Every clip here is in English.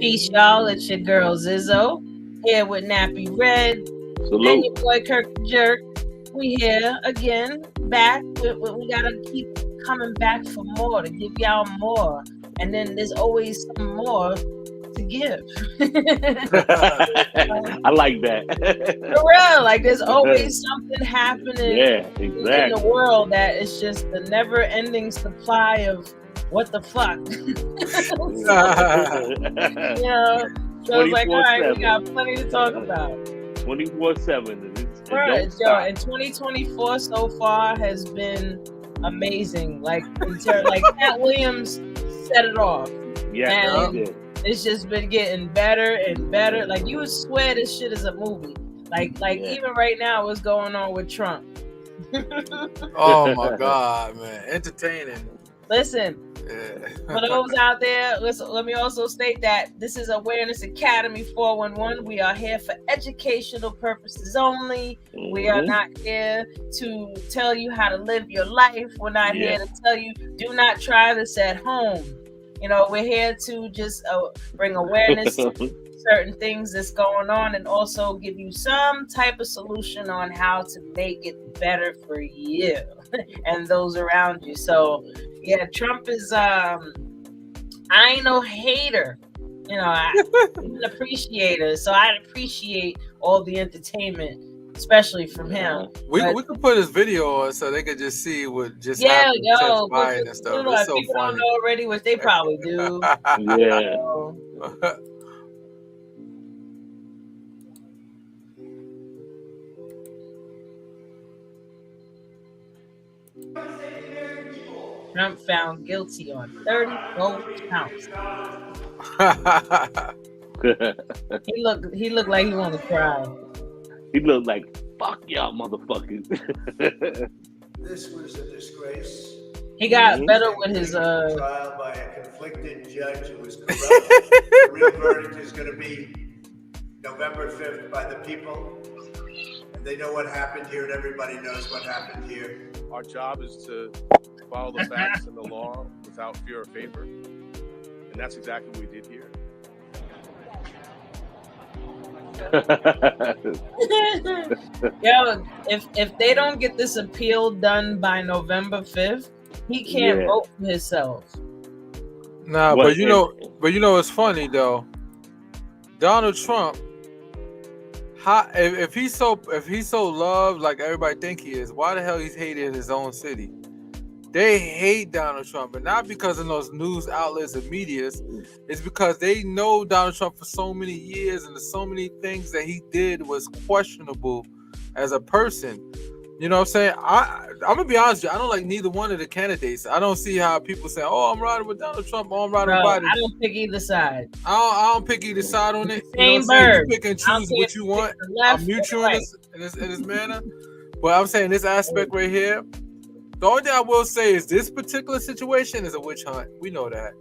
Peace, y'all. It's your girl Zizzo here with Nappy Red and your Salute. boy Kirk the Jerk. We here again, back. We gotta keep coming back for more to give y'all more, and then there's always some more to give. I like that. For real, like there's always something happening Yeah, in the exactly. world that is just the never-ending supply of what the fuck. You know, so it's like, all right, we 24/7. got plenty to talk about. 24/7. It Right, don't yo, stop. and 2024 so far has been amazing. Like, like Cat Williams set it off, Yeah, he and did. it's just been getting better and better. Like, you would swear this shit is a movie. Like Yeah. even right now, what's going on with Trump? Oh my God, man. Entertaining. Listen, Yeah. for those out there, let me also state that this is Awareness Academy 411. We are here for educational purposes only. We are not here to tell you how to live your life. We're not here to tell you, do not try this at home. You know, we're here to just bring awareness to certain things that's going on and also give you some type of solution on how to make it better for you and those around you. So yeah, Trump is I ain't no hater, you know, I'm an appreciator, so I appreciate all the entertainment, especially from him. We could put his video on so they could just see what just Yeah, happened, yo, transpired and stuff. you know, It's if so people funny. don't know already, which they probably do. Yeah. Trump found guilty on 34 counts. He looked like he wanted to cry. He looked like, fuck y'all motherfuckers. This was a disgrace. He got better with his trial by a conflicted judge who was corrupt. The real verdict is going to be November 5th by the people. And they know what happened here, and everybody knows what happened here. Our job is to follow the facts and the law without fear or favor. And that's exactly what we did here. Yo, if they don't get this appeal done by November 5th, he can't vote for himself. Nah, but you know it's funny though. Donald Trump, if he's so loved like everybody think he is, why the hell he's hated in his own city? They hate Donald Trump, and not because of those news outlets and medias. It's because they know Donald Trump for so many years, and there's so many things that he did was questionable as a person. You know what I'm saying? I'm gonna be honest with you. I don't like neither one of the candidates. I don't see how people say, "Oh, I'm riding with Donald Trump. Oh, I'm riding with Biden." I don't pick either side. I don't pick either side on it. Same bird. You pick and choose what you want. I'm neutral in this manner. But I'm saying this aspect right here. The only thing I will say is this particular situation is a witch hunt. We know that.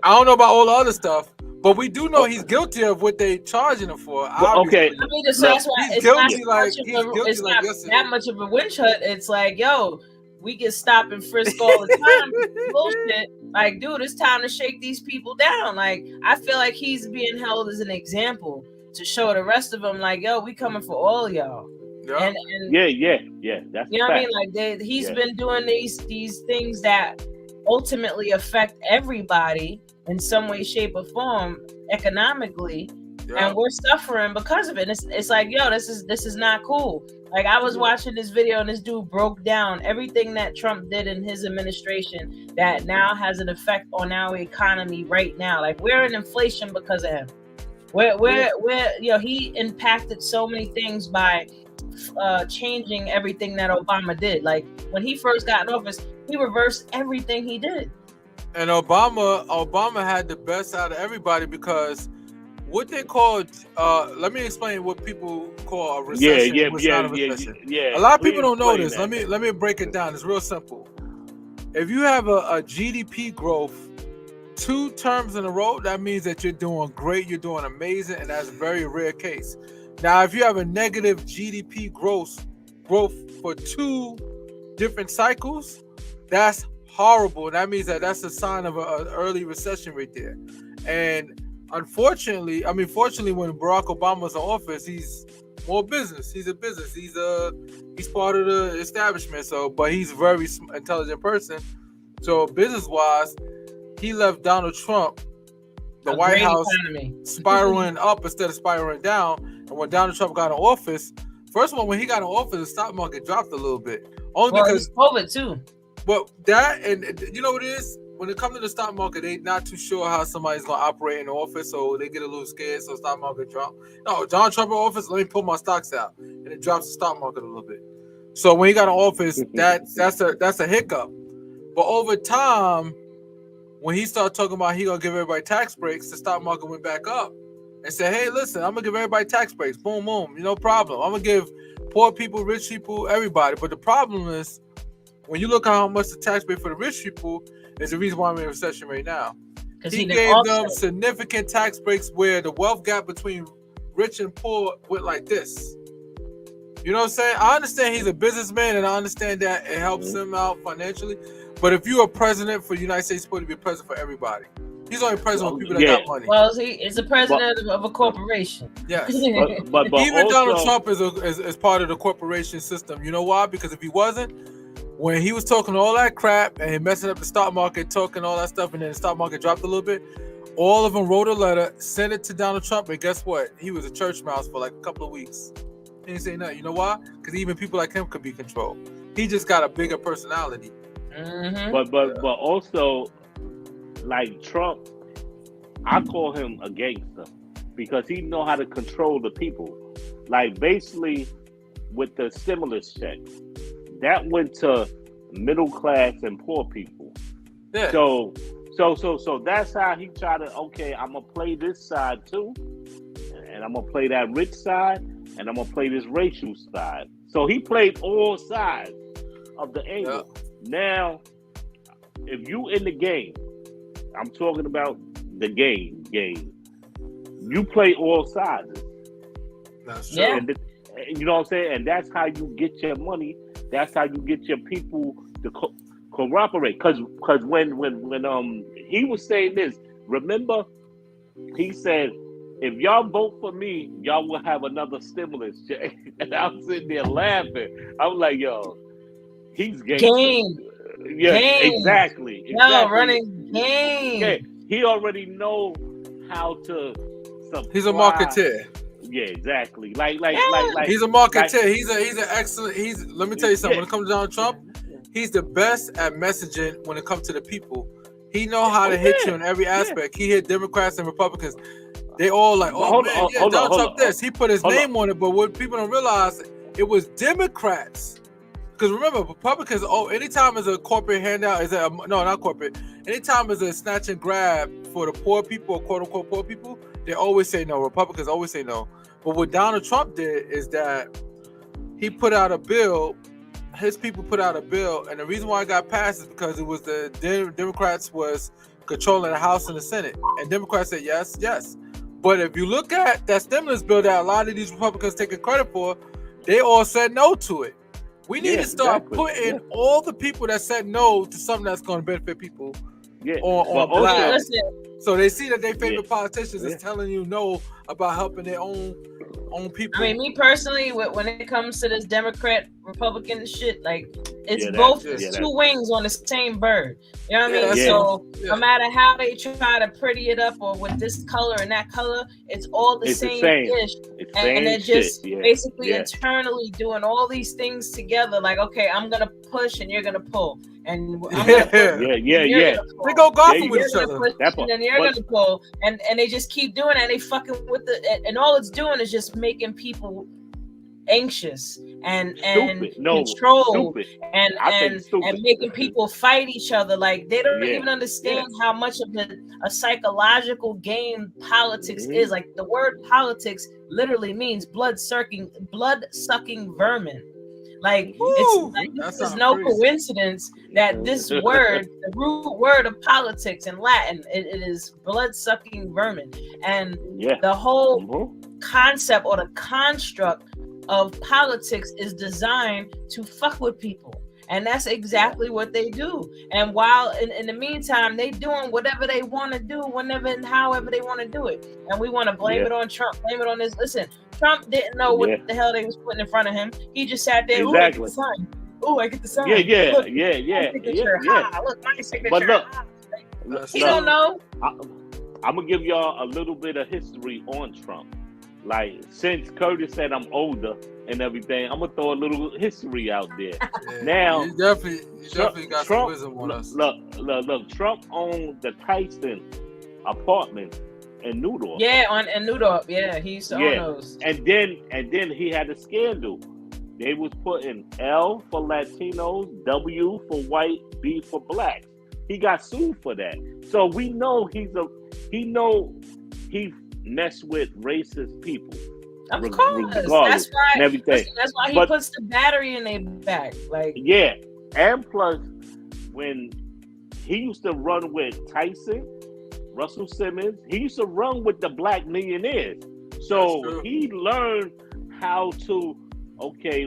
I don't know about all the other stuff, but we do know he's guilty of what they charging him for. Well, okay, I mean, that's why he's it's guilty not that much of a witch hunt. It's like, yo, we get stop and frisk all the time. Bullshit. Like, dude, it's time to shake these people down. Like, I feel like he's being held as an example to show the rest of them, like, yo, we coming for all y'all. Yeah. Yeah. That's you know what I mean. Like he's been doing these things that ultimately affect everybody in some way, shape, or form economically, and we're suffering because of it. And it's like, yo, this is not cool. Like I was watching this video, and this dude broke down everything that Trump did in his administration that now has an effect on our economy right now. Like we're in inflation because of him. We're you know, he impacted so many things by changing everything that Obama did. Like when he first got in office, he reversed everything he did. And Obama had the best out of everybody because what they called let me explain what people call a recession. Yeah. A lot of people don't know this. Let me break it down. It's real simple. If you have a GDP growth 2 terms in a row, that means that you're doing great, you're doing amazing, and that's a very rare case. Now, if you have a negative GDP growth for 2 different cycles, that's horrible. That means that's a sign of an early recession right there. And Unfortunately, fortunately, when Barack Obama's in office, he's more business. He's a business. He's part of the establishment. So, but he's a very intelligent person. So, business-wise, he left Donald Trump, the White House, spiraling up instead of spiraling down. And when Donald Trump got in office, first of all, when he got in office, the stock market dropped a little bit. Only because COVID too. But that, and you know what it is? When it comes to the stock market, they not too sure how somebody's going to operate in the office, so they get a little scared, so stock market drop. No, Donald Trump in office, let me pull my stocks out. And it drops the stock market a little bit. So when he got in office, that's a hiccup. But over time, when he started talking about he going to give everybody tax breaks, the stock market went back up and said, hey, listen, I'm going to give everybody tax breaks. Boom, boom, no problem. I'm going to give poor people, rich people, everybody. But the problem is, when you look at how much the tax rate for the rich people is the reason why we're in a recession right now. He gave them significant tax breaks where the wealth gap between rich and poor went like this. You know what I'm saying? I understand he's a businessman and I understand that it helps him out financially. But if you're a president for the United States, you're supposed to be a president for everybody. He's only president for people that got money. Well, he is the president of a corporation. Yes. but even also, Donald Trump is part of the corporation system. You know why? Because if he wasn't, when he was talking all that crap and messing up the stock market, talking all that stuff, and then the stock market dropped a little bit, all of them wrote a letter, sent it to Donald Trump, and guess what? He was a church mouse for like a couple of weeks. He didn't say nothing. You know why? Because even people like him could be controlled. He just got a bigger personality. Mm-hmm. But also, like Trump, I call him a gangster because he know how to control the people. Like basically, with the stimulus check, that went to middle class and poor people. Yeah. So that's how he tried to. Okay, I'm gonna play this side too, and I'm gonna play that rich side, and I'm gonna play this racial side. So he played all sides of the angle. Yeah. Now, if you in the game, I'm talking about the game. You play all sides. That's true. Yeah. You know what I'm saying? And that's how you get your money. That's how you get your people to cooperate. Because when he was saying this, remember, he said, if y'all vote for me, y'all will have another stimulus check. And I'm sitting there laughing. I'm like, yo, he's game. Yeah, game. Exactly. No, running game. Yeah, he already know how to supply. He's a marketeer. Yeah, exactly. Like he's a marketeer. He's an excellent. Let me tell you something. When it comes to Donald Trump, he's the best at messaging when it comes to the people. He know how to hit you in every aspect. He hit Democrats and Republicans. They all like, Donald Trump this. He put his name on it, but what people don't realize, it was Democrats. Because remember, Republicans, anytime there's a corporate handout, not corporate, anytime there's a snatch and grab for the poor people, or quote unquote poor people, they always say no. Republicans always say no. But what Donald Trump did is that he put out a bill, his people put out a bill, and the reason why it got passed is because it was the Democrats was controlling the House and the Senate. And Democrats said yes. But if you look at that stimulus bill that a lot of these Republicans taking credit for, they all said no to it. We need to start putting all the people that said no to something that's going to benefit people on blast. So they see that their favorite politicians is telling you no about helping their own people. I mean, me personally, when it comes to this Democrat Republican shit, like it's two wings on the same bird. You know what I mean? So no matter how they try to pretty it up or with this color and that color, it's all the same dish. And they're just basically internally doing all these things together. Like, okay, I'm gonna push and you're gonna pull. And I'm gonna push, they go golfing with each other. And then you're gonna pull, and they just keep doing it. And they fucking with and all it's doing is just making people anxious and controlled and making people fight each other. Like they don't even understand how much of a psychological game politics is. Like the word politics literally means blood sucking vermin. Like it's no coincidence that this word, the root word of politics in Latin, it is blood-sucking vermin. And the whole concept or the construct of politics is designed to fuck with people And that's exactly what they do. And while in the meantime, they doing whatever they want to do, whenever and however they want to do it. And we want to blame it on Trump, blame it on this. Listen, Trump didn't know what the hell they was putting in front of him. He just sat there. Ooh, I get the sign. Ooh, I get the sign. Look, Look, my signature. But look, he don't know. I'm gonna give y'all a little bit of history on Trump. Like, since Curtis said I'm older and everything, I'm gonna throw a little history out there. Yeah, now, you definitely got some wisdom on us. Look, Trump owned the Tyson apartment in Newdorf. In Newdorf. Yeah, he used to own those. And then he had a scandal. They was putting L for Latinos, W for white, B for black. He got sued for that. So we know he mess with racist people. Of course, that's why. And everything. That's why he puts the battery in their back. Like, yeah, and plus, when he used to run with Tyson, Russell Simmons, he used to run with the black millionaires. So he learned how to,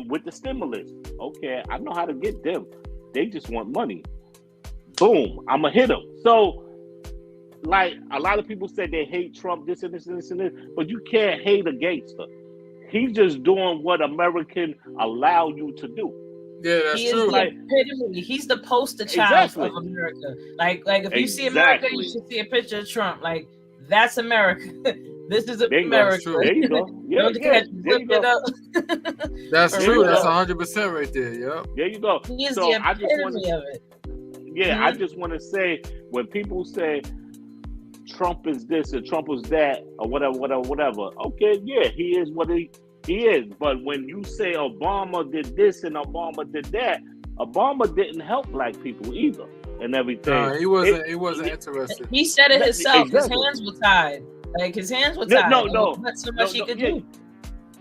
with the stimulus. I know how to get them. They just want money. Boom, I'ma hit them. So, like, a lot of people said they hate Trump, this and this and this and this, but you can't hate a gangster. He's just doing what American allow you to do. Yeah, that's true. He's the poster child of America. Like if you see America, you should see a picture of Trump. Like, that's America. This is America. There you go. That's true. That's 100% right there. Yeah. There you go. He is the epitome of it. Yeah, I just want to say, when people say Trump is this and Trump is that or whatever. Okay, yeah, he is what he is. But when you say Obama did this and Obama did that, Obama didn't help black people either and everything. No, he wasn't interested. He said it himself. Exactly. His hands were tied. Like, his hands were tied. No. Not so much he could do.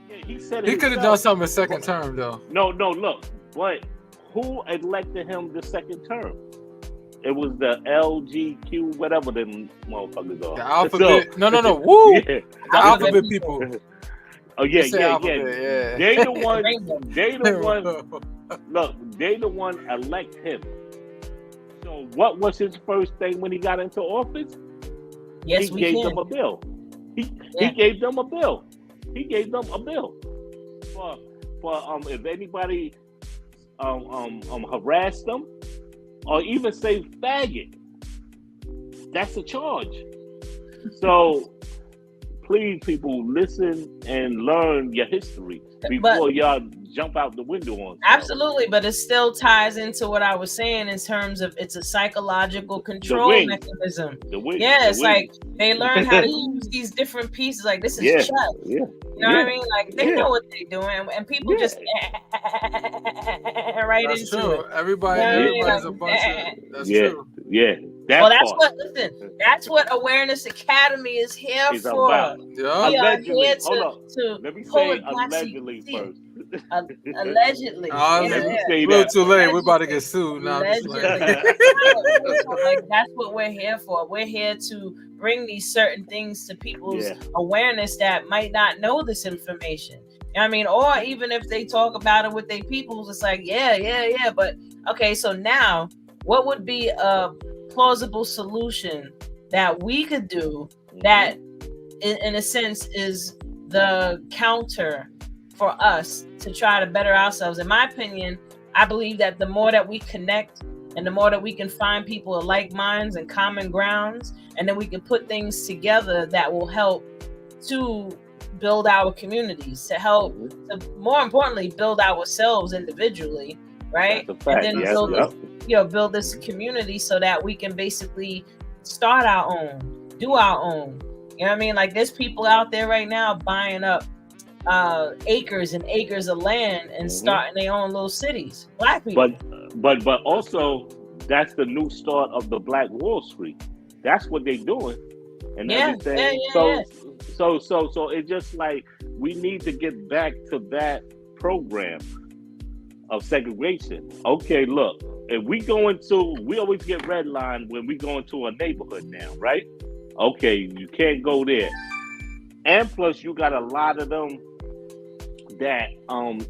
Yeah, he said he could have done something in second term, though. No, look. But who elected him the second term? It was the LGQ, whatever them motherfuckers are. The alphabet. No. Woo! Yeah. The alphabet people. Oh yeah. They the one. Look, they the one elect him. So what was his first thing when he got into office? Yes, he gave them a bill. He gave them a bill. He gave them a bill for if anybody harassed them or even say faggot, that's a charge. So please, people, listen and learn your history before y'all jump out the window on. Absolutely, but it still ties into what I was saying in terms of it's a psychological control mechanism. Like they learn how to use these different pieces. Like, this is chess. Yeah. You know what I mean? Like, they know what they're doing, and people just right that's into true. it. Everybody's a bunch of. That's true. Yeah. That's what Awareness Academy is here for. Yeah. We are here to let me pull say allegedly first. Allegedly. Let me say that. Too late. We're about to get sued now. Like, that's what we're here for. We're here to bring these certain things to people's awareness that might not know this information. I mean, or even if they talk about it with their peoples, it's like, yeah. But okay, so now what would be a plausible solution that we could do that in a sense is the counter for us to try to better ourselves? In my opinion, I believe that the more that we connect and the more that we can find people of like minds and common grounds, and then we can put things together that will help to build our communities, to help, to more importantly, build ourselves individually, right? And then build this community so that we can basically start our own, do our own. You know what I mean? Like, there's people out there right now buying up acres and acres of land and starting their own little cities. Black people. But also, that's the new start of the Black Wall Street. That's what they're doing, and everything. So it's just like we need to get back to that program of segregation. Okay, look, if we always get redlined when we go into a neighborhood now, right? Okay, you can't go there, and plus you got a lot of them that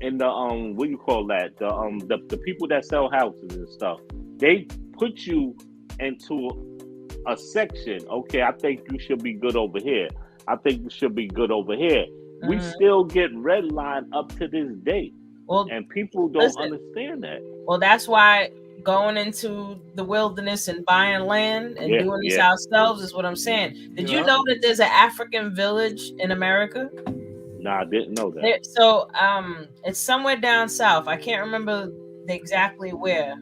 in the what do you call that, the people that sell houses and stuff, they put you into a section. Okay, I think you should be good over here. I think you should be good over here. We still get redlined up to this day. Well, and people don't understand that. Well, that's why going into the wilderness and buying land and doing this ourselves is what I'm saying. Did you know that there's an African village in America? No, I didn't know that. So it's somewhere down south. I can't remember exactly where,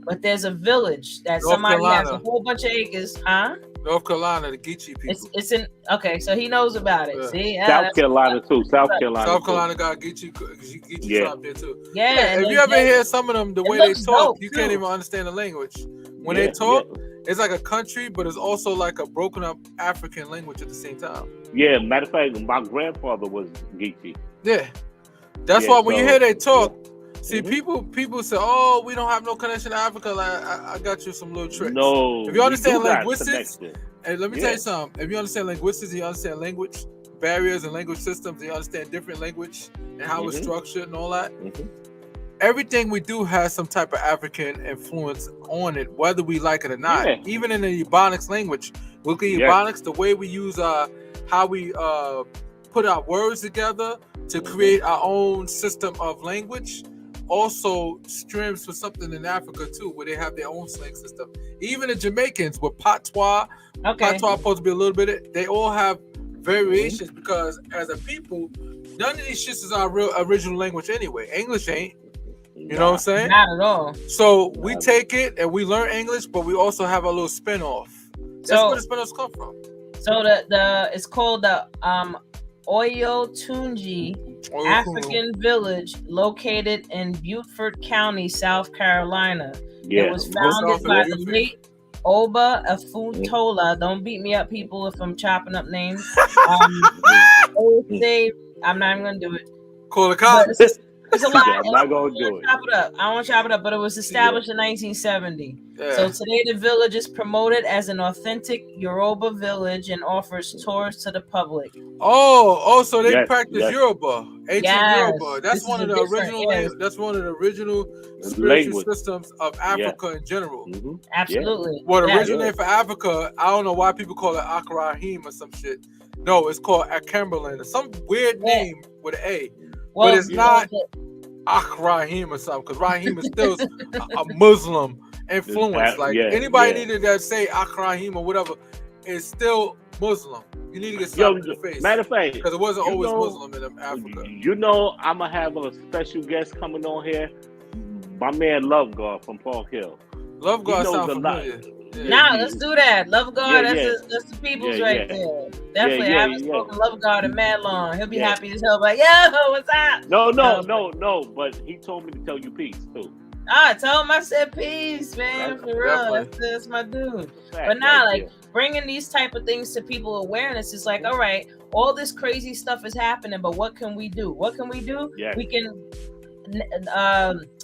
but there's a village that North somebody Carolina. has a whole bunch of acres, huh? North Carolina, the Geechee people. It's in okay, so he knows about it. Yeah. See, South Carolina too. South Carolina got Geechee tribe there too. Yeah. If you ever hear some of them, the way they talk, you can't even understand the language. When they talk, it's like a country, but it's also like a broken up African language at the same time. Yeah, matter of fact, my grandfather was Geechee. Yeah, that's why when you hear they talk, see people say, "Oh, we don't have no connection to Africa." Like, I got you some little tricks. No, if you understand linguistics, and let me tell you something. If you understand linguistics, you understand language barriers and language systems. You understand different language and how it's structured and all that. Everything we do has some type of African influence on it, whether we like it or not. Even in the Ebonics language, look at Ebonics, the way we use how we put our words together to create our own system of language. Also streams for something in Africa too, where they have their own slang system. Even the Jamaicans with patois, patois supposed to be a little bit. They all have variations because as a people, none of these shits is our real original language anyway. English ain't. You know what I'm saying? Not at all. So we take it and we learn English, but we also have a little spin-off. That's where the spin-offs come from. So the it's called the Oyotunji African Village, located in Beaufort County, South Carolina. It was founded by the late Oba Afuntola. Don't beat me up, people, if I'm chopping up names. I'm not even gonna do it. Call the cops. It's a lot. I'm not gonna do it. I don't want to chop it up, but it was established in 1970. So today the village is promoted as an authentic Yoruba village and offers tours to the public. So they practice Yoruba, ancient Yoruba. That's one of the original. That's one of the original spiritual systems of Africa in general. Absolutely. What originated for Africa? I don't know why people call it Akrahim or some shit. No, it's called Akamberlin, some weird name with an A. Well, but it's not Akrahim or something, because Rahim is still a Muslim influence. Like anybody needed to say Akrahim or whatever, is still Muslim. You need to get slapped in the face. Matter of fact, because it wasn't always Muslim in Africa. You know, I'm gonna have a special guest coming on here. My man Love God from Park Hill. Love God sounds familiar. Let's do that. Love God, that's the people's right there. Definitely, I haven't spoken Love God in mad long. He'll be happy as hell. Like, yo, what's up? No. But he told me to tell you peace too. I told him I said peace, man. For real, that's my dude. But now, bringing these type of things to people awareness is like, all right, all this crazy stuff is happening, but what can we do? What can we do? We can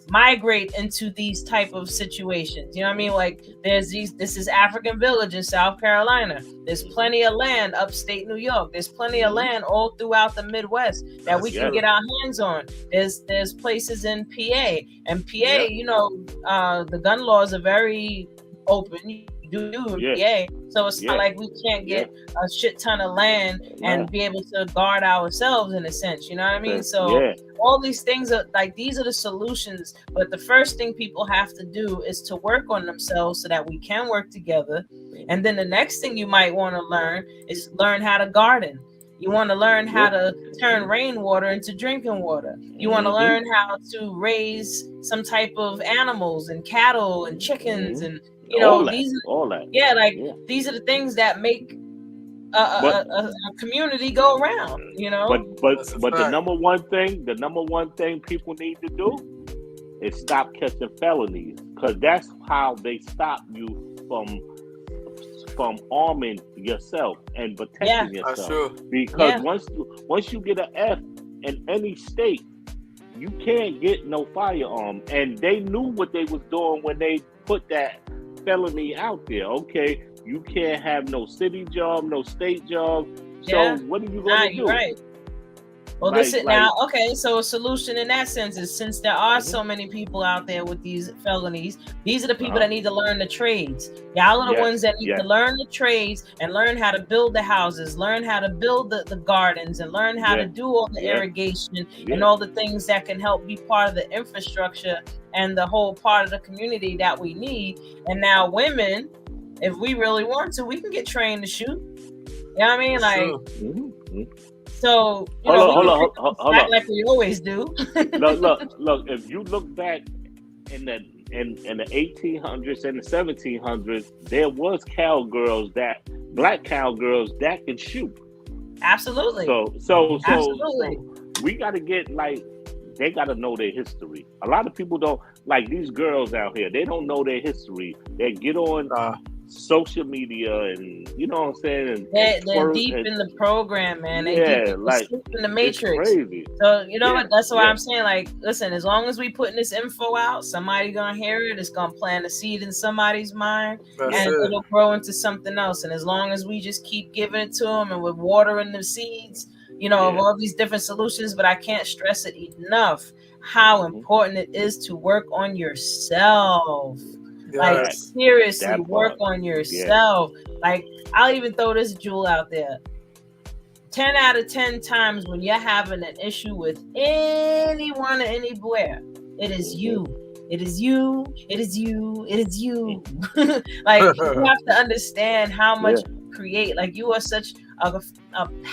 migrate into these type of situations. You know what I mean? Like this is African village in South Carolina. There's plenty of land upstate New York. There's plenty of land all throughout the Midwest that we can get our hands on. There's places in PA, and PA, you know, the gun laws are very open. You do in PA, so it's not like we can't get a shit ton of land and be able to guard ourselves in a sense. You know what I mean? So all these things are like, these are the solutions. But the first thing people have to do is to work on themselves so that we can work together. And then the next thing you might want to learn is learn how to garden. You want to learn how to turn rainwater into drinking water. You want to learn how to raise some type of animals and cattle and chickens and you know, these are the things that make a community go around, you know. But the number one thing people need to do is stop catching felonies, because that's how they stop you from arming yourself and protecting yourself. Because once you get an F in any state, you can't get no firearm. And they knew what they was doing when they put that felony out there. Okay, you can't have no city job, no state job. So what are you gonna do? Well, this is now okay. So a solution in that sense is, since there are so many people out there with these felonies, these are the people that need to learn the trades. Y'all are the ones that need to learn the trades and learn how to build the houses, learn how to build the gardens, and learn how to do all the irrigation and all the things that can help be part of the infrastructure and the whole part of the community that we need. And now women, if we really want to, we can get trained to shoot. You know what I mean? Like, so, you know, hold on. Like we always do. look. If you look back in the 1800s and the 1700s, there was black cowgirls that can shoot. Absolutely. So we got to get, like, they got to know their history. A lot of people don't, like these girls out here, they don't know their history. They get on social media and, you know what I'm saying? They're deep in the program, man. They deep in the matrix. Crazy. So, you know what? That's why I'm saying, like, listen, as long as we putting this info out, somebody gonna hear it. It's gonna plant a seed in somebody's mind, it'll grow into something else. And as long as we just keep giving it to them and we're watering the seeds, you know, of all these different solutions. But I can't stress it enough how important it is to work on yourself. Like, seriously, work on yourself. Like, I'll even throw this jewel out there. 10 out of 10 times when you're having an issue with anyone or anywhere, it is you. It is you. It is you. It is you. Like, you have to understand how much you create. Like, you are such a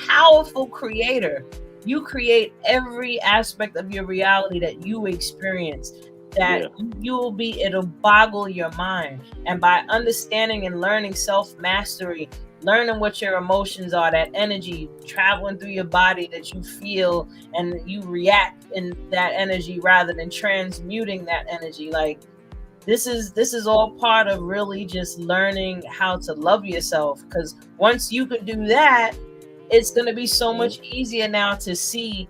powerful creator. You create every aspect of your reality that you experience. That it'll boggle your mind. And by understanding and learning self-mastery, learning what your emotions are, that energy traveling through your body that you feel, and you react in that energy rather than transmuting that energy. Like, this is all part of really just learning how to love yourself. Because once you can do that, it's going to be so much easier now to see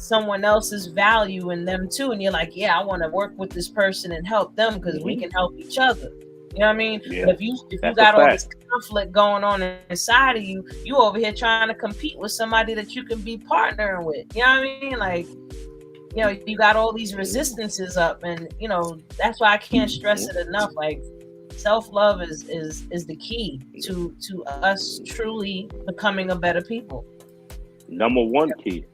someone else's value in them too, and you're like, I want to work with this person and help them because we can help each other. You know what I mean? But if you got all this conflict going on inside of you, you over here trying to compete with somebody that you can be partnering with. You know what I mean? Like, you know, you got all these resistances up, and you know, that's why I can't stress it enough. Like, self-love is the key to us truly becoming a better people. Number one key.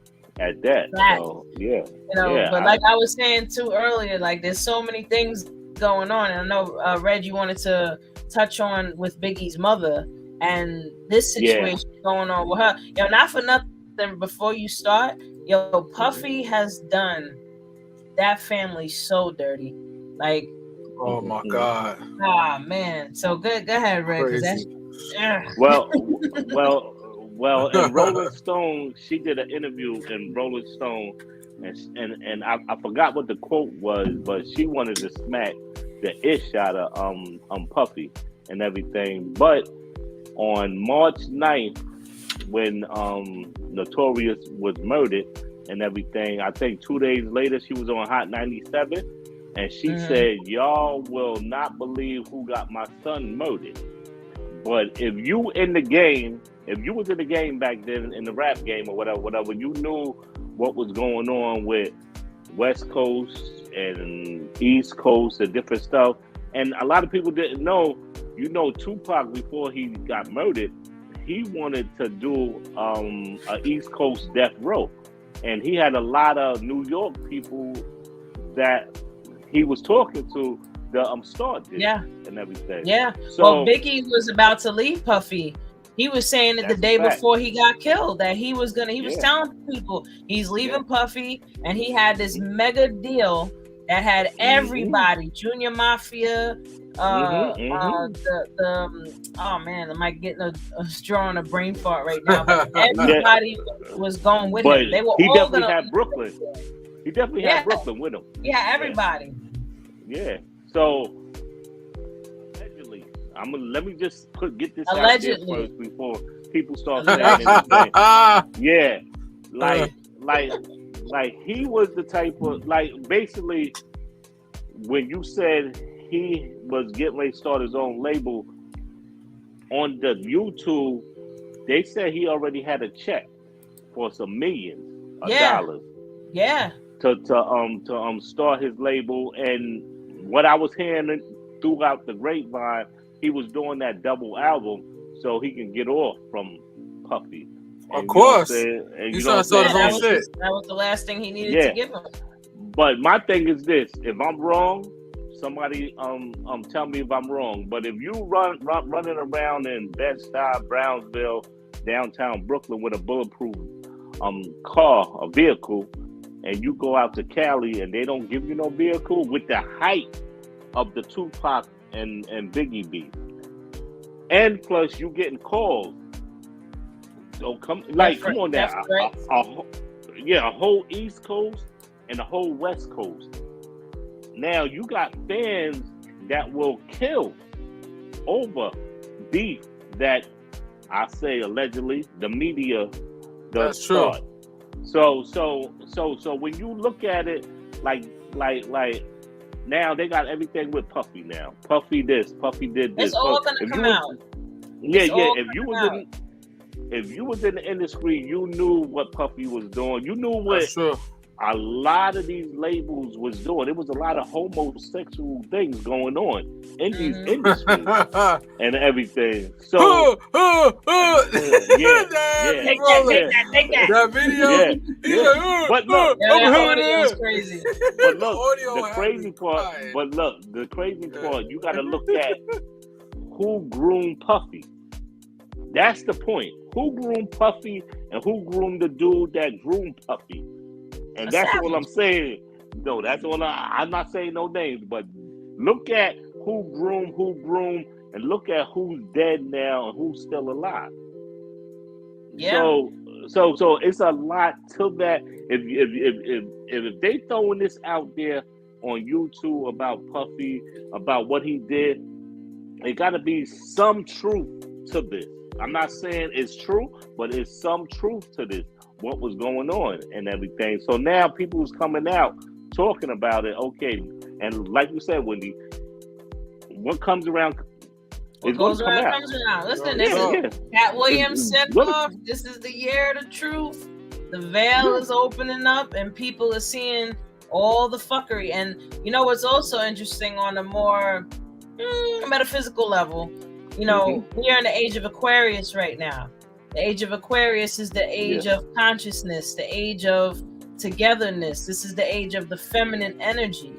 At that, so, you know, but like I was saying too earlier, like, there's so many things going on, and I know Red, you wanted to touch on with Biggie's mother and this situation going on with her. Yo, not for nothing, before you start, Puffy has done that family so dirty, like, oh my God, man. So go ahead, Red, because that's Well, in Rolling Stone, she did an interview in Rolling Stone, and I forgot what the quote was, but she wanted to smack the ish out of Puffy and everything. But on March 9th, when Notorious was murdered and everything, I think 2 days later she was on Hot 97, and she said, "Y'all will not believe who got my son murdered. But if you in the game." If you was in the game back then, in the rap game or whatever, you knew what was going on with West Coast and East Coast and different stuff. And a lot of people didn't know, you know, Tupac, before he got murdered, he wanted to do a East Coast death row. And he had a lot of New York people that he was talking to, the start did and everything. Yeah. So, well, Biggie was about to leave Puffy. He was saying that the day before he got killed, that he was telling people he's leaving Puffy, and he had this mega deal that had everybody, Junior Mafia, oh man, am I getting a straw on a brain fart right now? But everybody was going with him. They were all definitely had Brooklyn. He definitely had Brooklyn with him. Yeah, everybody. Yeah. So let me just get this allegedly out there first before people start saying anything. Yeah, like he was the type of, like, basically when you said he was getting ready to start his own label on the YouTube, they said he already had a check for some millions Yeah. dollars Yeah. to start his label. And what I was hearing throughout the grapevine, he was doing that double album so he can get off from Puffy. Of course. And He's you know trying to what I'm start saying? his own shit. That was the last thing he needed Yeah. to give him. But my thing is this: if I'm wrong, somebody tell me if I'm wrong. But if you running around in Bed-Stuy, Brownsville, downtown Brooklyn with a bulletproof car, a vehicle, and you go out to Cali and they don't give you no vehicle with the height of the Tupac and Biggie beef, and plus you getting calls. So come on now, a whole East Coast and the whole West Coast. Now you got fans that will kill over beef that I say allegedly the media does start. So when you look at it like now they got everything with Puffy now. Puffy this, Puffy did this. It's all gonna come out. Yeah. If you was in the industry, you knew what Puffy was doing. You knew what a lot of these labels was doing. It was a lot of homosexual things going on in these industries and everything. So Take that. That video, but look, that audio was crazy. But look, the crazy part, you got to look at who groomed Puffy. That's the point. Who groomed Puffy and who groomed the dude that groomed Puffy? And that's what I'm saying. No, that's all I'm not saying no names, but look at who groomed, and look at who's dead now and who's still alive. Yeah. So it's a lot to that. If they throwing this out there on YouTube about Puffy, about what he did, it got to be some truth to this. I'm not saying it's true, but it's some truth to this. What was going on and everything. So now people is coming out talking about it. Okay, and like you said, Wendy, what comes around is going to come out. Comes around. Listen, Cat Williams said off. This is the year of the truth. The veil is opening up, and people are seeing all the fuckery. And you know what's also interesting on a more metaphysical level? You know, we are in the age of Aquarius right now. The age of Aquarius is the age of consciousness, the age of togetherness. This is the age of the feminine energy.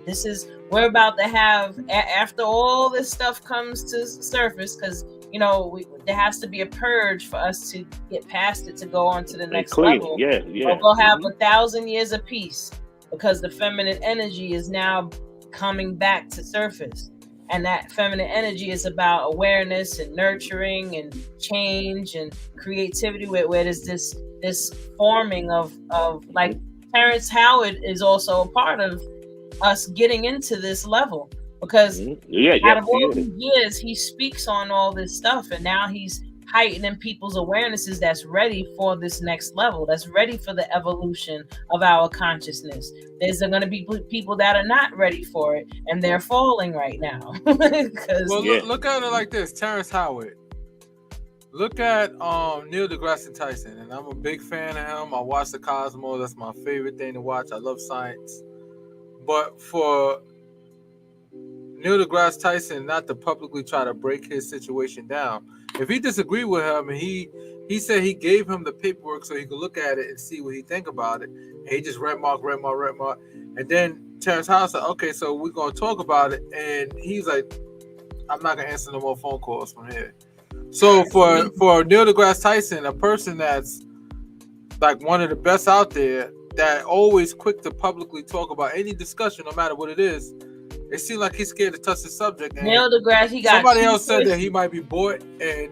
We're about to have, after all this stuff comes to surface, because, you know, there has to be a purge for us to get past it, to go on to the next level. Or we'll have 1,000 years of peace, because the feminine energy is now coming back to surface. And that feminine energy is about awareness and nurturing and change and creativity, where there's this forming of like Terrence Howard is also a part of us getting into this level, because out of all these years he speaks on all this stuff, and now he's heightening people's awarenesses that's ready for this next level, that's ready for the evolution of our consciousness. There's going to be people that are not ready for it, and they're falling right now. Look at it like this. Terrence Howard. Look at Neil deGrasse Tyson, and I'm a big fan of him. I watch the Cosmos. That's my favorite thing to watch. I love science. But for Neil deGrasse Tyson not to publicly try to break his situation down, if he disagreed with him and he said he gave him the paperwork so he could look at it and see what he think about it, and he just red mark, and then Terrence Howard said, okay, so we're gonna talk about it, and he's like, I'm not gonna answer no more phone calls from here. So for Neil deGrasse Tyson, a person that's like one of the best out there, that always quick to publicly talk about any discussion, no matter what it is, it seems like he's scared to touch the subject. And Neil deGrasse, he got somebody else said that he might be bored, and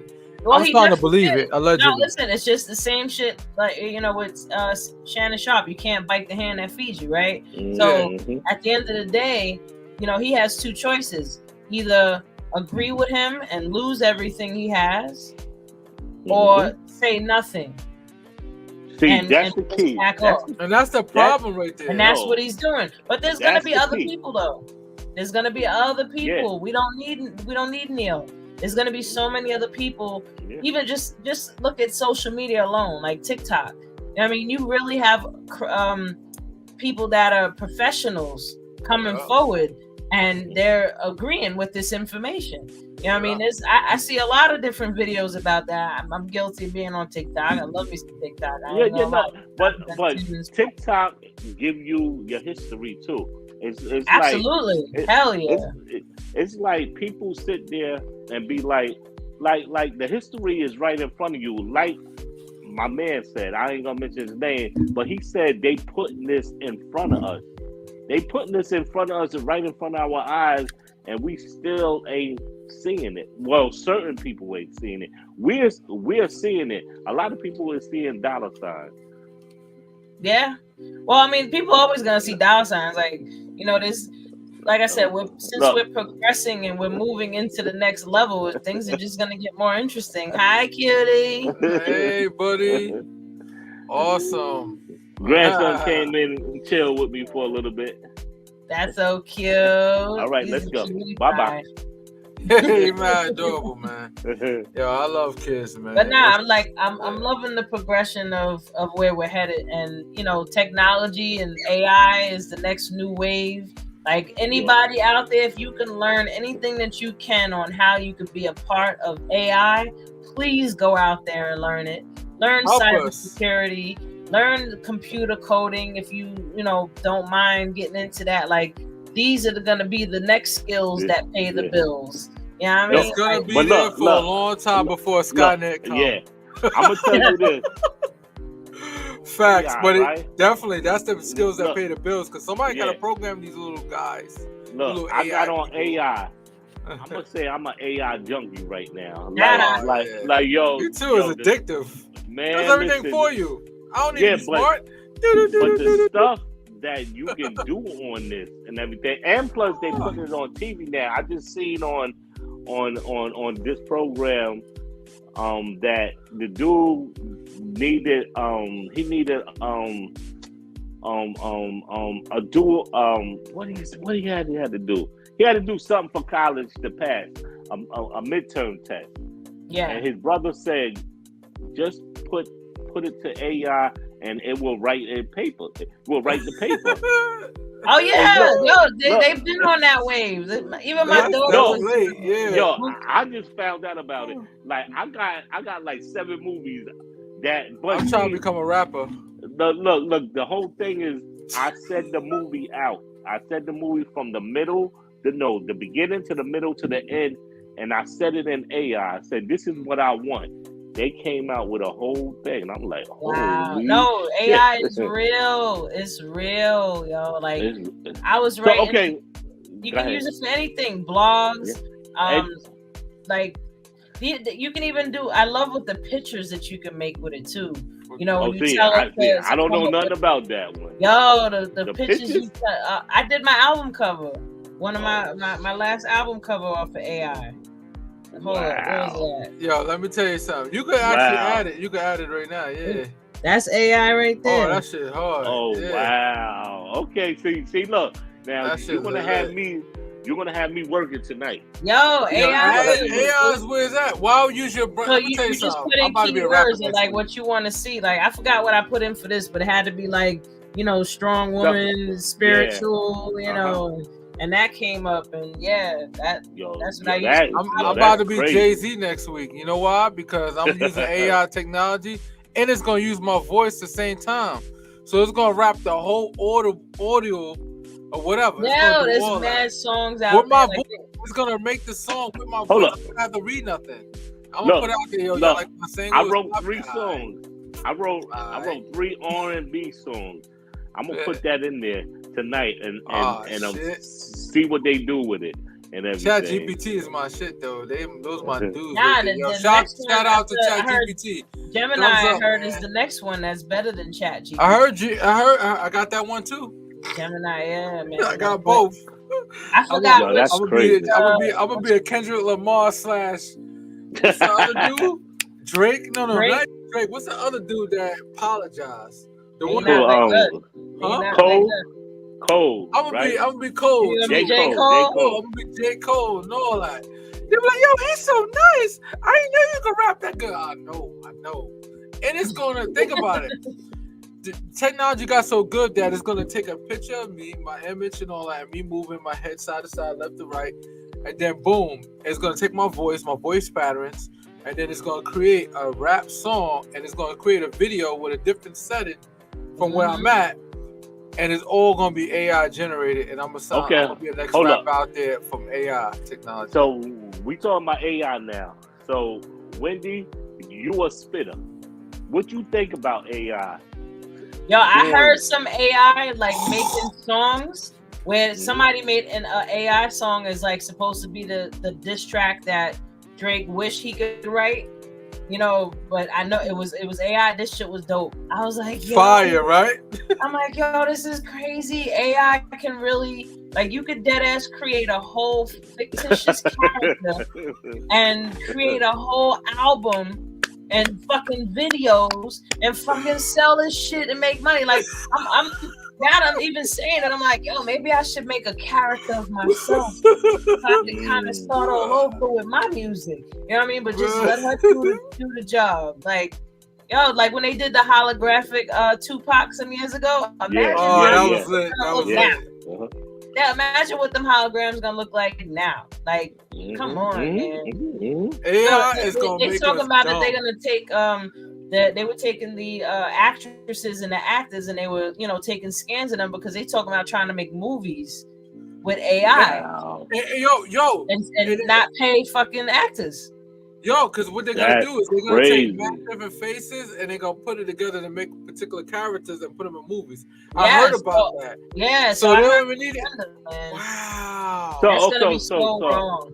I'm starting to believe it. Allegedly. No, listen, it's just the same shit. Like, you know, with Shannon Sharp, you can't bite the hand that feeds you, right? So at the end of the day, you know, he has two choices: either agree with him and lose everything he has, or say nothing. That's the key. And that's the problem right there. And that's what he's doing. But there's gonna be other people though. There's gonna be other people. We don't need Neil. There's gonna be so many other people. Even just look at social media alone, like TikTok. I mean, you really have people that are professionals coming forward, and they're agreeing with this information. You know what I mean? I see a lot of different videos about that. I'm guilty of being on TikTok. I love me some TikTok. But TikTok give you your history too. It's absolutely like, hell yeah. It's like people sit there and be like the history is right in front of you. Like my man said, I ain't gonna mention his name, but he said they putting this in front of us. They putting this in front of us, right in front of our eyes, and we still ain't seeing it. Well, certain people ain't seeing it. We're seeing it. A lot of people are seeing dollar signs. Yeah. Well, I mean, people always gonna see dollar signs. Like, you know, this. Like I said, we're progressing and we're moving into the next level, things are just gonna get more interesting. Hi, cutie. Hey, buddy. Awesome. Grandson came in and chilled with me for a little bit. That's so cute. All right, let's go. Bye. Hey, man, adorable, man. Yo, I love kids, man. But nah, I'm loving the progression of where we're headed, and you know, technology and AI is the next new wave. Like anybody out there, if you can learn anything that you can on how you could be a part of AI, please go out there and learn it. Learn cybersecurity, learn computer coding if you don't mind getting into that. Like these are going to be the next skills that pay the bills. You know what I mean? It's going to be there for a long time before Skynet comes. Yeah, I'm going to tell you this. Facts, but definitely that's the skills that pay the bills, because somebody got to program these little guys. Look, I got on AI. I'm gonna say I'm an AI junkie right now. Like yo, you too is addictive. Man, does everything for you. I don't need to be smart. But the stuff that you can do on this and everything, and plus they put it on TV now. I just seen on this program that the dude needed he needed a dual what he had to do. He had to do something for college to pass a midterm test. Yeah. And his brother said, just put it to AI and it will write a paper. It will write the paper. Oh yeah, they've been on that wave. Even my daughter. I just found out about it. Like I got like 7 movies that. But I'm trying to become a rapper. Look. The whole thing is, I said the movie out. I said the movie from the beginning to the middle to the end, and I said it in AI. I said, "This is what I want." They came out with a whole thing, and I'm like, "Wow, no, AI is real. It's real, yo." Like I was writing. So, okay, you can use it for anything, blogs, like you can even do. I love with the pictures that you can make with it too. You know, when you tell I don't know nothing about that one. Yo, the pictures. I did my album cover. One of my last album cover off of AI. Hold on, where is that? Yo, let me tell you something. You could actually add it. You could add it right now. Yeah. That's AI right there. Oh, that shit hard. Oh wow. Okay. See, look. Now you're gonna have me working tonight. Yo, AI is where it's at. Why would you use your brain? So you just put in keywords and like what you want to see. Like I forgot what I put in for this, but it had to be like, strong woman, spiritual, and that came up, and that's what I used. I'm about to be Jay-Z next week. You know why? Because I'm using AI technology, and it's gonna use my voice at the same time. So it's gonna wrap the whole audio or whatever. No, there's mad songs out with my voice. It's gonna make the song with my voice. I don't have to read nothing. I'm gonna put it out there, yo. Like my single. I wrote 3 songs. I wrote 3 R&B songs. I'm gonna put that in there tonight and see what they do with it and everything. ChatGPT is my shit though. Those my dudes. Shout out to ChatGPT. Gemini, I heard is the next one that's better than ChatGPT. I got that one too. Gemini, yeah, man. I got both. I forgot. That's crazy. I'm gonna be a Kendrick Lamar / what's the other dude? Drake? No, not Drake. What's the other dude that apologized? The one Cole. I'm gonna be Cole. J. Cole. I'm gonna be J. Cole and all that. They be like, yo, he's so nice. I didn't know you could rap that good. I know. And it's gonna think about it. the technology got so good that it's gonna take a picture of me, my image, and all that, and me moving my head side to side, left to right, and then boom, it's gonna take my voice patterns, and then it's gonna create a rap song, and it's gonna create a video with a different setting from where I'm at, and it's all gonna be AI generated, and I'm gonna be the next Hold rap up. out there from AI technology. So we talking about AI now. So Wendy, you a spitter. What you think about AI? Yo, I heard some AI like making songs where somebody made an AI song is like supposed to be the diss track that Drake wished he could write, you know. But I know it was AI. This shit was dope. I was like, yo, fire, right? I'm like, yo, this is crazy. AI can really, like, you could dead ass create a whole fictitious character and create a whole album and fucking videos and fucking sell this shit and make money. Like, I'm even saying that, I'm like, yo, maybe I should make a character of myself so I can kind of start all over with my music. You know what I mean? But just let her do the job. Like, yo, like when they did the holographic Tupac some years ago. Imagine that was lit. That was lit. Yeah, imagine what them holograms gonna look like now. Like, come on, man. AI is gonna they make talking us about dumb. that they're gonna take they were taking the actresses and the actors, and they were, you know, taking scans of them because they talking about trying to make movies with AI. Wow. Yo, and not pay fucking actors. Yo, because what they're gonna do is they're gonna crazy. take different faces and they're gonna put it together to make particular characters and put them in movies. I heard about that. Yeah, so I they don't heard even need it. Wow, So, that's gonna be so wrong.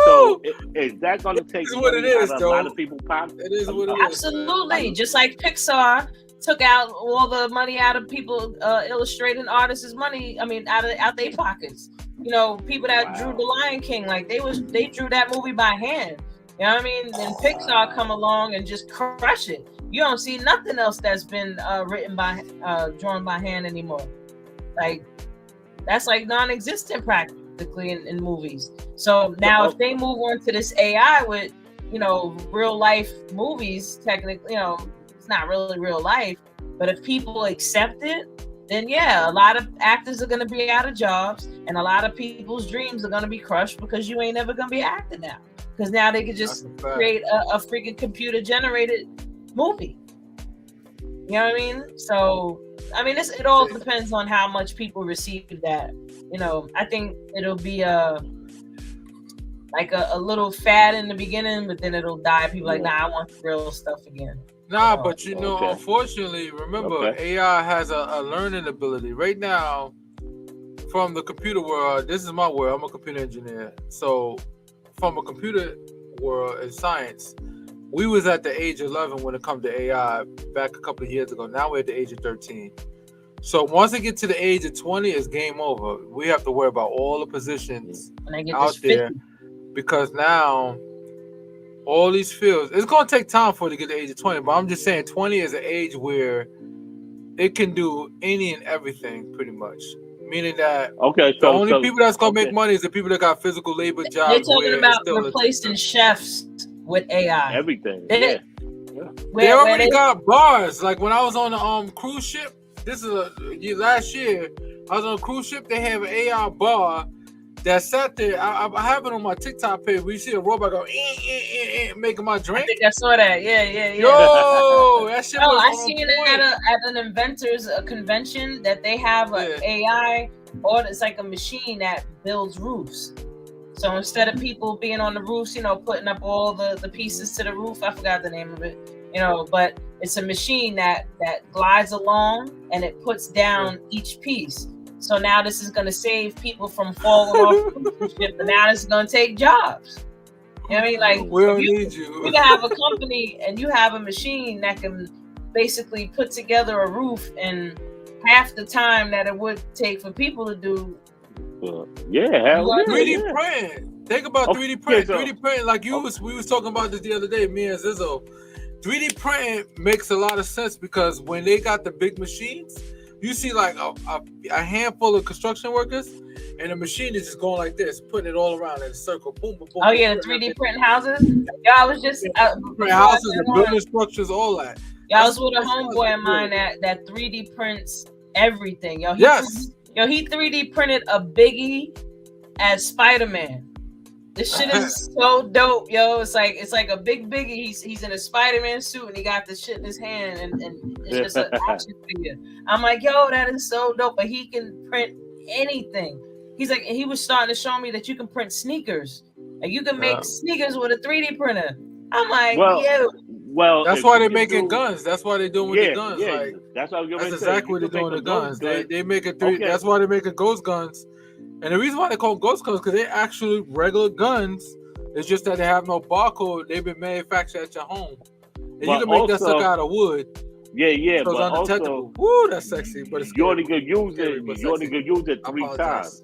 So is that gonna take what it is, out of a lot of people's pockets? It is what it is. Absolutely, just like Pixar took out all the money out of people illustrating artists' money. I mean, out their pockets. You know, people that drew The Lion King, like they drew that movie by hand. You know what I mean? Then Pixar come along and just crush it. You don't see nothing else that's been written by drawn by hand anymore. Like, that's like non-existent practically in movies. So now if they move on to this AI with, you know, real life movies, technically, you know, it's not really real life, but if people accept it, then yeah, a lot of actors are going to be out of jobs, and a lot of people's dreams are going to be crushed because you ain't never going to be an actor now. Because now they could just create a freaking computer generated movie. You know what I mean? So, I mean, it all depends on how much people receive that. You know, I think it'll be like a little fad in the beginning, but then it'll die. People like, nah, I want the real stuff again. Nah, but you know, unfortunately, remember, AI has a learning ability. Right now, from the computer world, this is my world, I'm a computer engineer. So from a computer world and science, we was at the age of 11 when it comes to AI back a couple of years ago. Now we're at the age of 13. So once they get to the age of 20, it's game over. We have to worry about all the positions out there, because now all these fields, it's going to take time for it to get to the age of 20, but I'm just saying 20 is an age where it can do any and everything pretty much. Meaning that the only people that's going to make money is the people that got physical labor jobs. They're talking about replacing chefs with AI. Everything. They already got bars. Like when I was on the cruise ship, this is last year, I was on a cruise ship, they have an AI bar that sat there. I have it on my TikTok page where you see a robot go making my drink. I think I saw that. Yeah. Yo, that shit was I seen it at an inventors convention that they have an AI, or it's like a machine that builds roofs. So instead of people being on the roofs, you know, putting up all the pieces to the roof, I forgot the name of it, you know, but it's a machine that glides along and it puts down each piece. So now this is going to save people from falling off the ship, and now this is going to take jobs. You know what I mean? Like, we don't need you. You can have a company and you have a machine that can basically put together a roof in half the time that it would take for people to do. 3D print. Think about 3D print. 3D print, like we was talking about this the other day, me and Zizzo. 3D print makes a lot of sense because when they got the big machines, you see like a handful of construction workers, and the machine is just going like this, putting it all around in a circle. Boom, boom, boom. Oh yeah, the 3D print houses. Yeah, I was just print houses and building structures, all that. I was with a homeboy of mine that 3D prints everything. Yo, he 3D printed a Biggie as Spider-Man. This shit is so dope, yo. It's like a big Biggie. He's in a Spider-Man suit and he got the shit in his hand and it's just an action figure. I'm like, yo, that is so dope. But he can print anything. He's like, and he was starting to show me that you can print sneakers. Like you can make sneakers with a 3D printer. I'm like, well, that's why they're making guns. That's why they're doing with the guns. Yeah, like that's exactly what they're doing with the guns. They make a Okay. That's why they're making ghost guns. And the reason why they call them ghost guns because they're actually regular guns. It's just that they have no barcode. They've been manufactured at your home, and you can make that stuff out of wood. Yeah, so but it's undetectable. Woo, that's sexy, but it's you only could use it. You only could use it 3 times.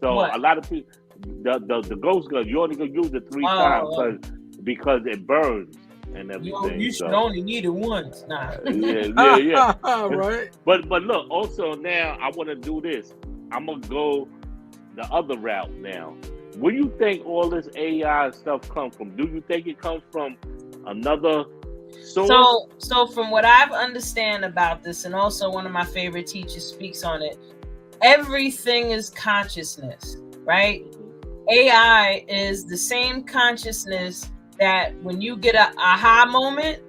So a lot of people, the ghost gun, you only could use it 3 times because it burns and everything. You should only need it once. Nah. Yeah. Right. But look, also now I want to do this. I'm gonna go the other route now. Where you think all this AI stuff come from? Do you think it comes from another source? So from what I've understand about this, and also one of my favorite teachers speaks on it, everything is consciousness, right? AI is the same consciousness that when you get a aha moment,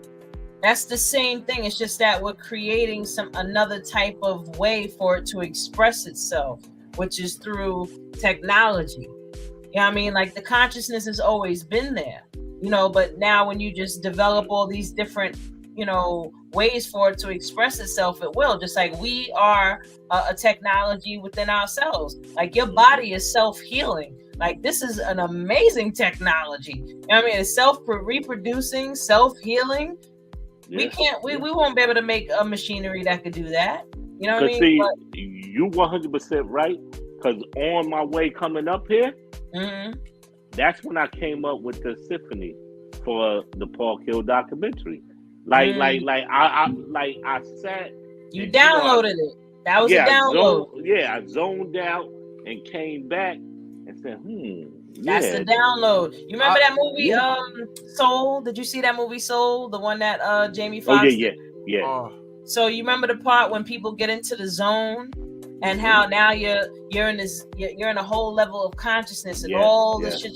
that's the same thing. It's just that we're creating another type of way for it to express itself, which is through technology. You know what I mean? Like the consciousness has always been there, but now when you just develop all these different, ways for it to express itself, it will. Just like we are a technology within ourselves. Like your body is self-healing. Like this is an amazing technology. You know what I mean? It's self-reproducing, self-healing. Yeah. We won't be able to make a machinery that could do that. You know what I mean? See, you 100% right. Because on my way coming up here, that's when I came up with the symphony for the Paul Kill documentary. I sat. You downloaded it. That was a download. I zoned out and came back and said, That's the download. You remember that movie, Soul? Did you see that movie Soul? The one that Jamie Foxx did? Yeah. So you remember the part when people get into the zone and how now you're in a whole level of consciousness and all this shit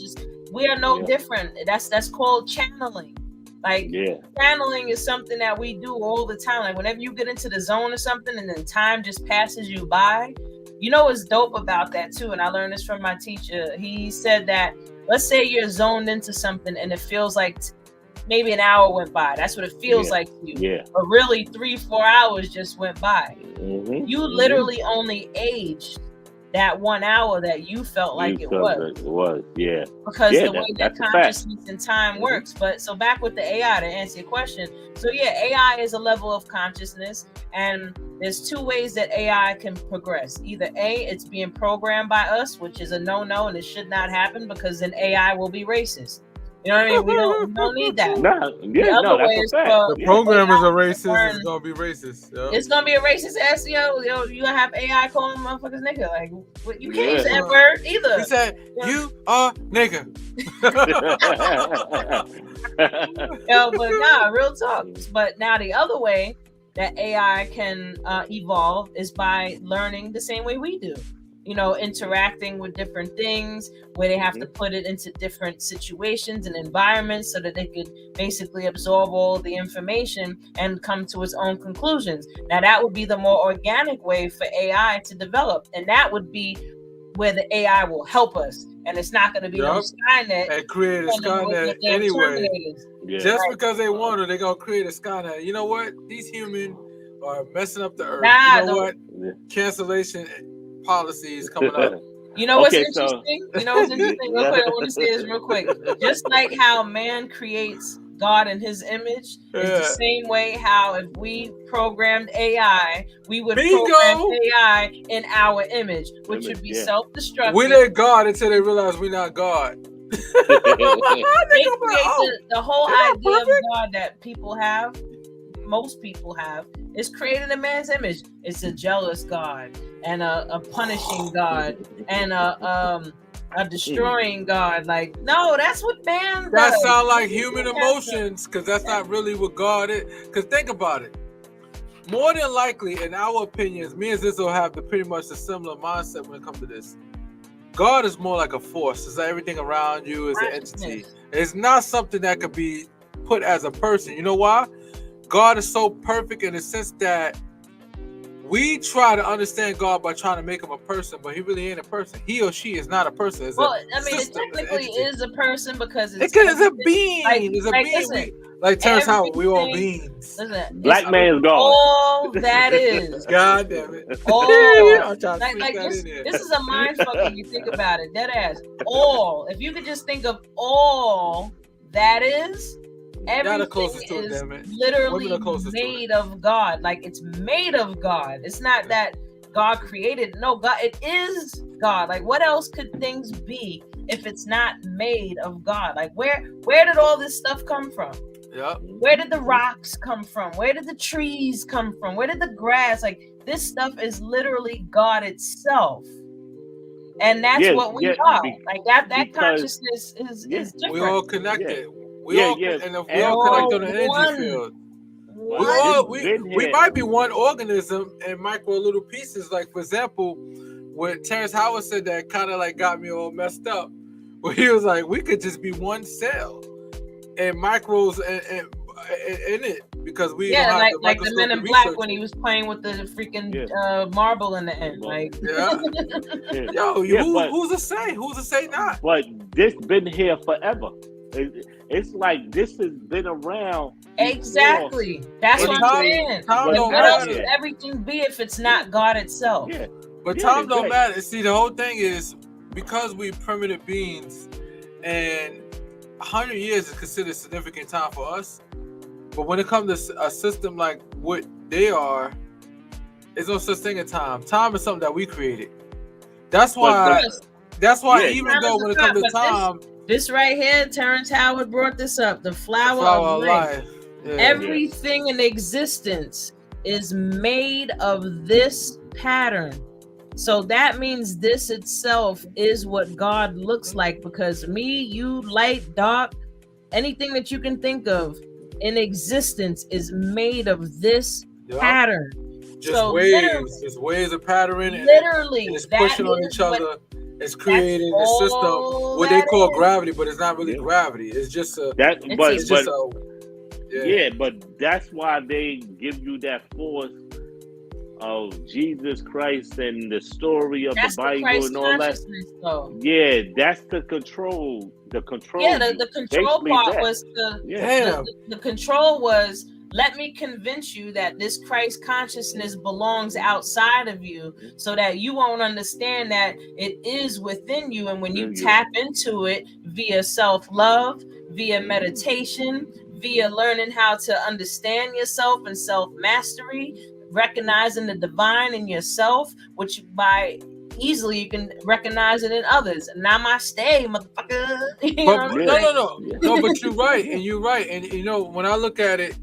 we are no different. That's called channeling. Like channeling is something that we do all the time. Like whenever you get into the zone or something and then time just passes you by, what's dope about that too, and I learned this from my teacher. He said that let's say you're zoned into something and it feels like maybe an hour went by. That's what it feels like to you. Yeah. But really 3-4 hours just went by. You literally only aged that 1 hour that you felt like it was. It was, because the way that consciousness and time works. But so back with the AI to answer your question. So AI is a level of consciousness, and there's 2 ways that AI can progress. Either A, it's being programmed by us, which is a no-no, and it should not happen because then AI will be racist. You know what I mean? We don't need that. That's a fact. The programmers are racist. It's gonna be racist. It's gonna be a racist ass. You gonna have AI calling motherfuckers nigga. Like you can't use that word either. He said, "You are nigga." But real talk. But now the other way that AI can evolve is by learning the same way we do. Interacting with different things where they have to put it into different situations and environments so that they could basically absorb all the information and come to its own conclusions. Now that would be the more organic way for AI to develop, and that would be where the AI will help us, and it's not going to be no Skynet and create a Skynet anyway. Just because they want it, they're going to create a Skynet. You know what? These humans are messing up the earth. Cancellation policies coming up. What's interesting? Real quick, I want to say this real quick. Just like how man creates God in his image, is the same way how if we programmed AI, we would program AI in our image, which would be self-destructive. We ain't God until they realize we're not God. They create the whole idea of God that most people have, is created in man's image. It's a jealous God and a punishing God and are destroying God. Like, no, that's what man does. That sound like human emotions, because that's not really what God is. Because think about it. More than likely, in our opinions, me and Zizzo have pretty much a similar mindset when it comes to this. God is more like a force. It's like everything around you is an entity. It's not something that could be put as a person. You know why? God is so perfect in the sense that we try to understand God by trying to make him a person, but he really ain't a person. He or she is not a person. It's it technically is a person because it's a being. It's a being. Listen, like Terrence Howard, we all beings. Listen, Black man's God. All that is. God damn it. All. This is a mind fuck when you think about it. Dead ass. All. If you could just think of all that is, everything is literally made of God. Like, it's made of God. It's not that God created. No, God, it is God. Like, what else could things be if it's not made of God? Like, where did all this stuff come from? Yep. Where did the rocks come from? Where did the trees come from? Where did the grass? Like, this stuff is literally God itself. And that's what we are. Like, that consciousness is different. We all connected. We all connect on the energy field. We might be one organism in micro little pieces. Like, for example, when Terrence Howard said that, kind of like got me all messed up. Where he was like, we could just be one cell and micros in it, because we don't have like the Men in Black when he was playing with the freaking marble in the end. Like, who's to say? Who's to say not? But this been here forever. It's like this has been around. Exactly. That's what I'm saying. What else would everything be if it's not God itself? Yeah. But time don't matter. See, the whole thing is because we primitive beings, and 100 years is considered significant time for us. But when it comes to a system like what they are, there's no such thing as time. Time is something that we created. That's why. Even though when it comes to time. This right here, Terrence Howard brought this up. The flower of life. Yeah, everything in existence is made of this pattern. So that means this itself is what God looks like, because me, you, light, dark, anything that you can think of in existence is made of this pattern. Just waves of pattern. Literally, and it's pushing on each other. It's creating a system, what they call gravity, but it's not really gravity. It's just a. But that's why they give you that force of Jesus Christ and the story of the Bible and all that. Though. Yeah, that's the control. The control. Yeah, the control part was the control was. Let me convince you that this Christ consciousness belongs outside of you, so that you won't understand that it is within you. And when you tap into it via self-love, via meditation, via learning how to understand yourself and self-mastery, recognizing the divine in yourself, which by easily you can recognize it in others. Namaste, motherfucker. No, but you're right, and you know, when I look at it,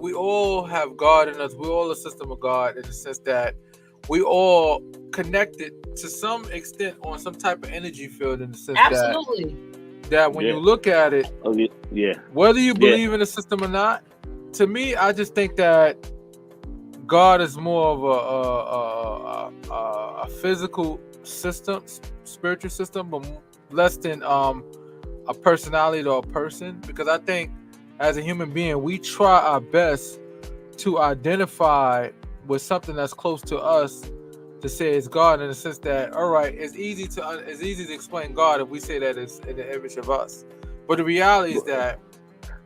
we all have God in us. We're all a system of God in the sense that we all connected to some extent on some type of energy field, in the sense that when you look at it, whether you believe in the system or not, to me, I just think that God is more of a physical system, spiritual system, but less than a personality or a person. Because I think as a human being, we try our best to identify with something that's close to us to say it's God, in the sense that, all right, it's easy to explain God if we say that it's in the image of us. But the reality is that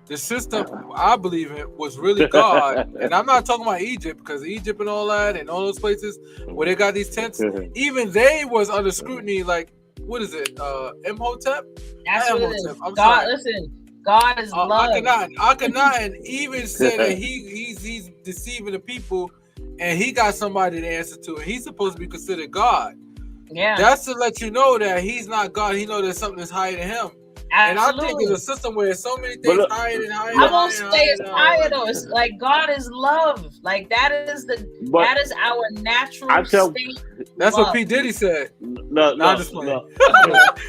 the system I believe in was really God. And I'm not talking about Egypt, because Egypt and all that and all those places where they got these tents, even they was under scrutiny. Like, what is it? Imhotep? That's what it is. God, listen, God is love. Akhenaten even said that he's deceiving the people, and he got somebody to answer to, and he's supposed to be considered God. Yeah. That's to let you know that he's not God. He knows there's something that's higher than him. And I think Absolutely. it's a system where so many But things look- higher and higher. I and won't higher say and it's higher. higher though. It's like God is love. Like that is But our natural I tell- state. That's Love. what P. Diddy said. no, Nah, I'm just playing. no,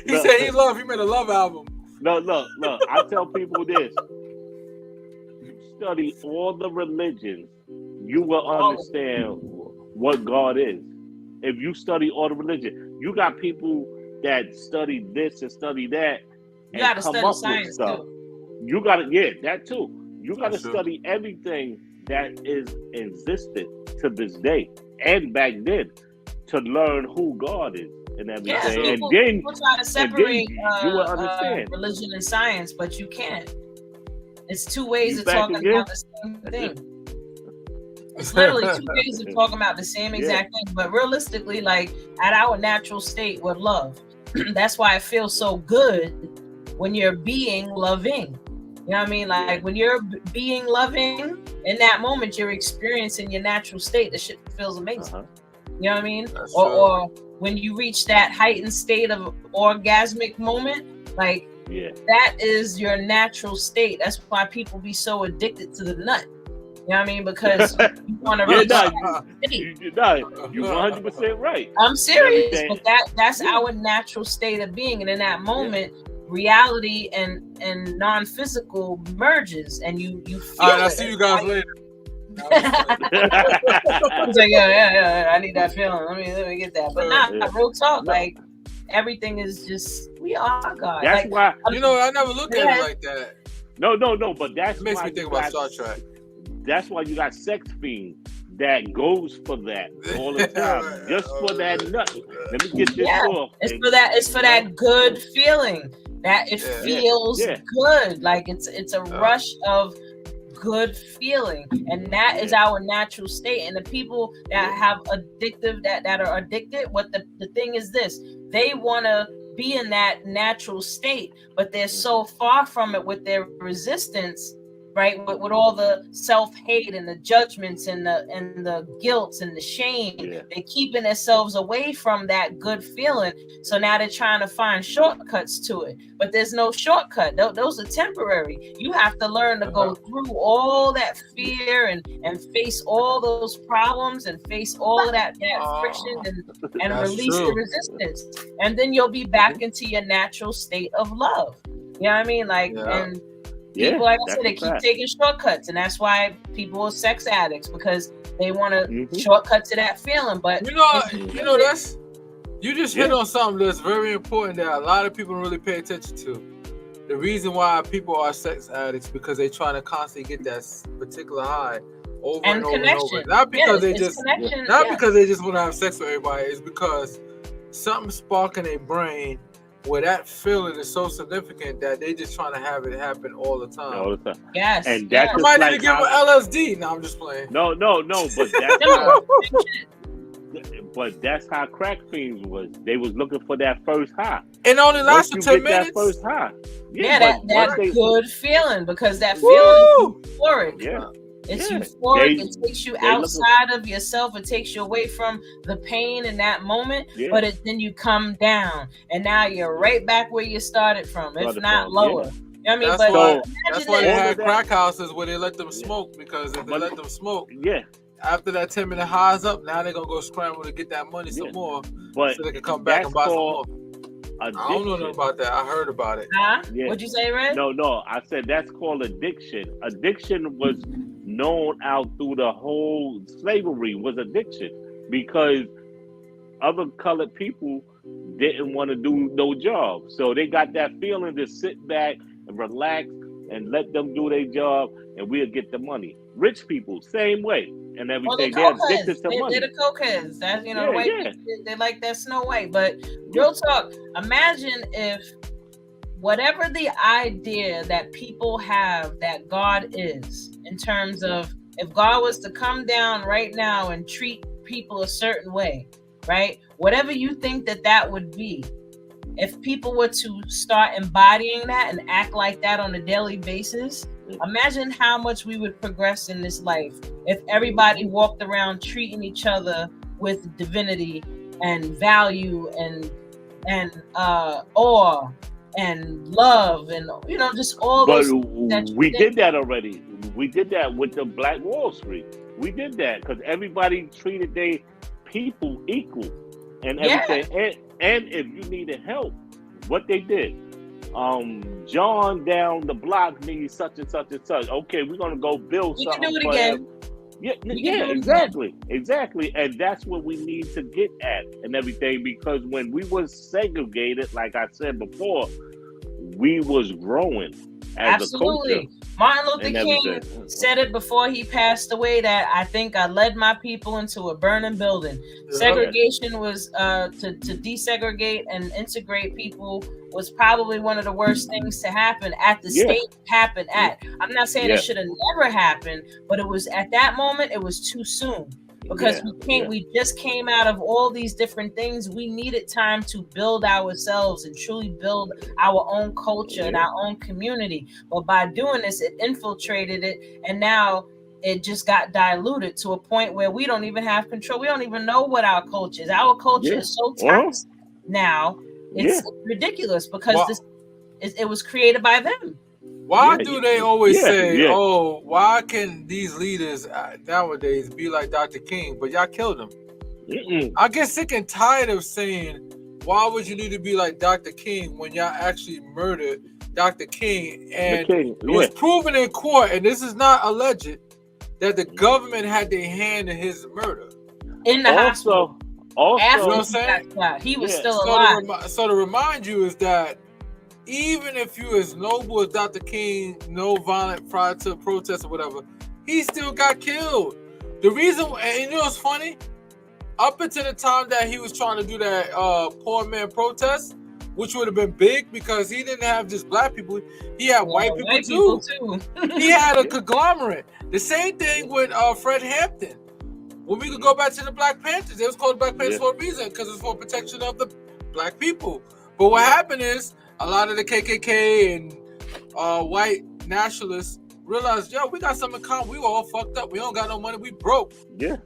He said he loved. He made a love album. no. I tell people this: you study all the religions, you will understand what God is. If you study all the religion, you got people that study this and study that You and gotta come study up science with stuff. too. You got to, yeah, that too. You got to That's true. study everything that is existed to this day and back then to learn who God is and everything. Yeah, And people then try to separate you will understand. religion and science, but you can't. It's two ways You of back talking again? about the same thing. It's literally two ways of talking about the same exact thing. But realistically, like at our natural state with love, that's why it feels so good when you're being loving. You know what I mean? Like when you're being loving in that moment, you're experiencing your natural state. The shit feels amazing. You know what I mean? That's Or when you reach that heightened state of orgasmic moment, like that is your natural state. That's why people be so addicted to the nut. You know what I mean? Because you want to reach that state. You're 100% right. I'm serious, Everything. but that's our natural state of being, and in that moment, reality and non-physical merges, and you feel. All right, I'll see you guys later. I was like, yeah, I need that feeling. Let me get that. But real talk, like everything is just we are God. That's why you know I never looked at it like that. No, but that's It makes why me think about Star Trek. That's why you got sex fiends that goes for that all the time, just for that nut. Let me get this off. It's for that good feeling. That it feels good. Like it's a rush of good feeling, and that is our natural state. And the people that have addictive that are addicted, what the thing is this, they want to be in that natural state, but they're so far from it with their resistance, right? With all the self-hate and the judgments and the guilt and the shame, they're keeping themselves away from that good feeling. So now they're trying to find shortcuts to it, but there's no shortcut. Those are temporary. You have to learn to go through all that fear and face all those problems and face all of that friction and release the resistance, and then you'll be back into your natural state of love. You know what I mean? Like and people, like I said, they keep taking shortcuts, and that's why people are sex addicts, because they want to shortcut to that feeling. But you know that's you just hit on something that's very important that a lot of people don't really pay attention to. The reason why people are sex addicts because they're trying to constantly get that particular high over and over and over. Not because they just because they just want to have sex with everybody. It's because something's sparking their brain where that feeling is so significant that they just trying to have it happen all the time. All the time. Yes. And that's I might need to give them LSD. No, I'm just playing. No, but that's how crack fiends was. They was looking for that first high. It only lasted 10 minutes. That first high. That good feeling, because that feeling is euphoric. Yeah. It's euphoric. It takes you outside of yourself. It takes you away from the pain in that moment. Yeah. But then you come down, and now you're right back where you started from, if not lower. You know what I mean? That's why they had crack houses where they let them smoke, because if they let them smoke, after that 10-minute high is up, now they're gonna go scramble to get that money some more, so they can come back and buy some more. Addiction. I don't know nothing about that. I heard about it. What'd you say, Red? No. I said that's called addiction. Addiction was known out through the whole slavery was addiction, because other colored people didn't want to do no job. So they got that feeling to sit back and relax and let them do their job, and we'll get the money. Rich people, same way, and everything. They're addicted to money. They're the cokeheads. That's, the white people, they like that Snow White. But real talk, imagine if whatever the idea that people have that God is, in terms of if God was to come down right now and treat people a certain way, right? Whatever you think that would be, if people were to start embodying that and act like that on a daily basis, imagine how much we would progress in this life if everybody walked around treating each other with divinity and value and awe and love and just all But those things that you we think. did that already. We did that with the Black Wall Street. We did that because everybody treated their people equal and Yeah. everything. And if you needed help, what they did, John down the block needs such and such and such. Okay, we're gonna go build We something can do it for again. him. Yeah, We can yeah, do it exactly, and that's what we need to get at and everything. Because when we was segregated, like I said before, we was growing as Absolutely. a culture. Martin Luther and King everything. said it before he passed away that I think I led my people into a burning building. Yeah. Segregation was to desegregate and integrate people was probably one of the worst things to happen at the state happened at. I'm not saying it should have never happened, but it was at that moment it was too soon. Because we just came out of all these different things. We needed time to build ourselves and truly build our own culture and our own community. But by doing this, it infiltrated it, and now it just got diluted to a point where we don't even have control. We don't even know what our culture is. Our culture is so toxic now. It's ridiculous because it was created by them. Why do they always say, "Oh, why can these leaders nowadays be like Dr. King?" But y'all killed him. I get sick and tired of saying, "Why would you need to be like Dr. King when y'all actually murdered Dr. King?" And it was proven in court, and this is not alleged, that the government had their hand in his murder. In the hospital. Also, you know what I'm saying? He was still alive. So to remind you is that even if you as noble as Dr. King, no violent prior to protest or whatever, he still got killed. The reason, and you know what's funny? Up until the time that he was trying to do that poor man protest, which would have been big because he didn't have just black people, he had white people too. He had a conglomerate. The same thing with Fred Hampton. When we could go back to the Black Panthers, it was called Black Panthers for a reason, because it's for protection of the black people. But what happened is, a lot of the KKK and white nationalists realized, yo, we got something in common. We were all fucked up. We don't got no money. We broke. Yeah.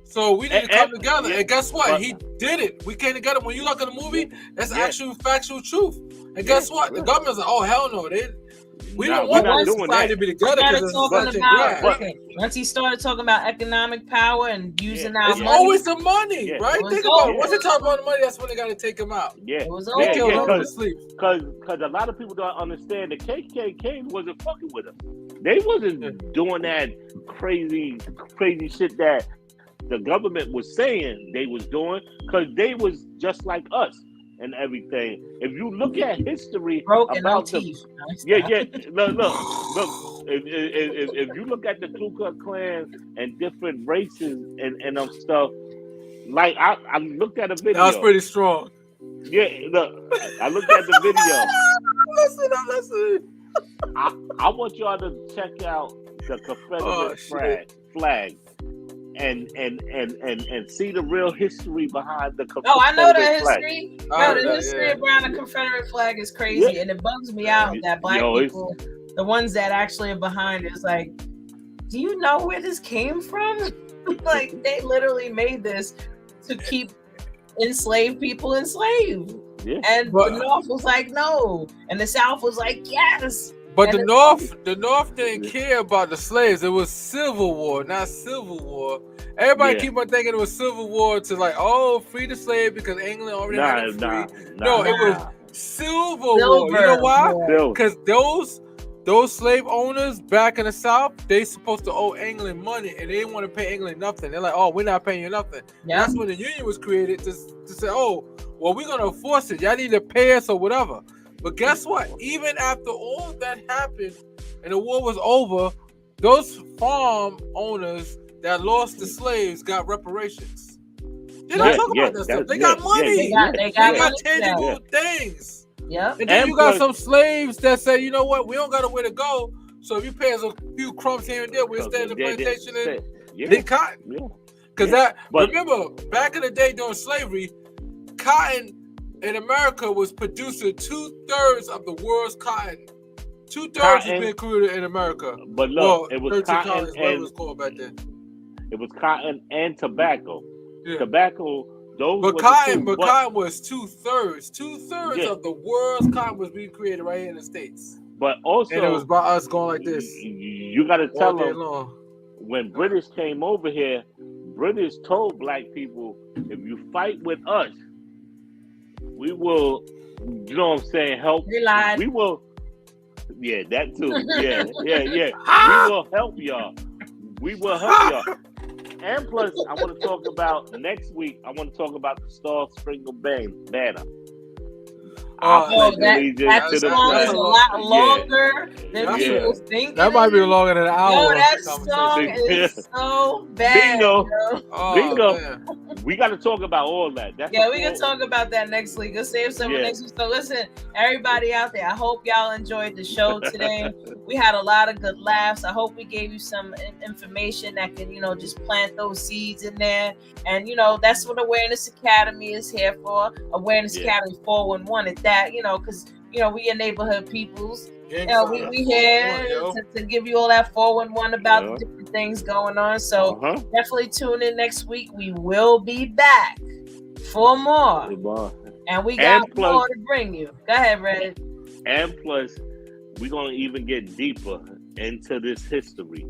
So we need to come together. And guess what? He did it. We came together. When you look at the movie, that's actual factual truth. And guess what? The government's like, oh, hell no. We don't want one society to be together because once he started talking about economic power and using our money. It's always the money, right? Think about it. Once they talk about the money, that's when they got to take him out. Yeah. It was always Because a lot of people don't understand the KKK wasn't fucking with us. They wasn't doing that crazy shit that the government was saying they was doing, because they was just like us and everything. If you look at history about the look. If you look at the Ku Klux Klan and different races and stuff, like I looked at a video. That was pretty strong. Yeah, look, I looked at the video. I'm listening. I want y'all to check out the Confederate flag. And see the real history behind the Confederate flag. I know the history. The history around the Confederate flag is crazy, and it bugs me out that black people, the ones that actually are behind it, is like, do you know where this came from? Like, they literally made this to keep enslaved people enslaved. Yeah. And the North was like, no, and the South was like, yes. But the North didn't care about the slaves. It was Civil War, not Civil War. Everybody keep on thinking it was Civil War to like, oh, free the slave because England already had it free. It was Civil War. You know why? Because those slave owners back in the South, they supposed to owe England money, and they didn't want to pay England nothing. They're like, oh, we're not paying you nothing. Yeah. That's when the Union was created to say, oh, well, we're gonna enforce it. Y'all need to pay us or whatever. But guess what? Even after all that happened and the war was over, those farm owners that lost the slaves got reparations. They don't talk about that stuff. They got money. They got tangible things. Yeah. And then you got some slaves that say, you know what? We don't got nowhere to go. So if you pay us a few crumbs here and there, we'll stay in the plantation and dig cotton. Because remember, back in the day during slavery, cotton in America was producing 2/3 of the world's cotton. 2/3 was being created in America. But look, it was cotton and it was called back then. It was cotton and tobacco. Yeah. Tobacco Those But were cotton, the two. cotton was 2/3. 2/3 Yeah. of the world's cotton was being created right here in the States. But also, And it was by us going like this you got to all tell day them, long. when British came over here, British told black people, if you fight with us, we will, you know what I'm saying, help. They lied. We will, yeah, that too. Yeah. We will help y'all. We will help y'all. And plus, I want to talk about next week. I want to talk about the Star Spangled Banner. That song is a lot longer than people think. That might be longer than an hour. Yo, that song is so bad. Bingo. Oh, Bingo. Man. We got to talk about all that. That's we can talk about that next week. Let's save some next week. So listen, everybody out there, I hope y'all enjoyed the show today. We had a lot of good laughs. I hope we gave you some information that can, just plant those seeds in there. And, that's what Awareness Academy is here for. Awareness Academy 411 at that, because, we are neighborhood peoples. We here to give you all that 411 about the different things going on. So definitely tune in next week. We will be back for more. And we got more to bring you. Go ahead, Red. And plus, we're going to even get deeper into this history.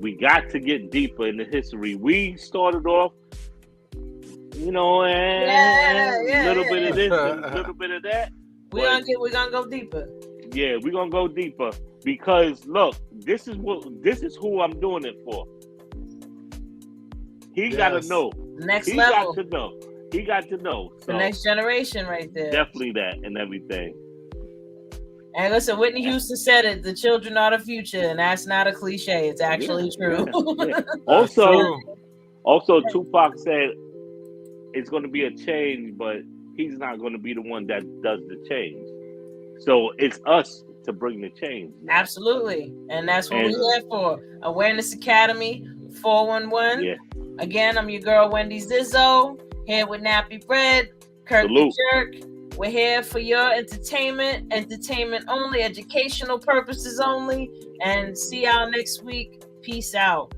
We got to get deeper in the history. We started off, a little bit of this, a little bit of that. We're gonna go deeper. Yeah, we're gonna go deeper because look, this is who I'm doing it for. He gotta know. Next level. He got to know. So the next generation right there. Definitely that and everything. And listen, Whitney Houston said it, the children are the future, and that's not a cliche. It's actually true. Yeah. Also, Tupac said it's going to be a change, but he's not going to be the one that does the change. So it's us to bring the change. Absolutely. And that's what we're here for. Awareness Academy 411. Yeah. Again, I'm your girl, Wendy Zizzo, here with Nappy Bread, Kirk the Jerk. We're here for your entertainment only, educational purposes only. And see y'all next week. Peace out.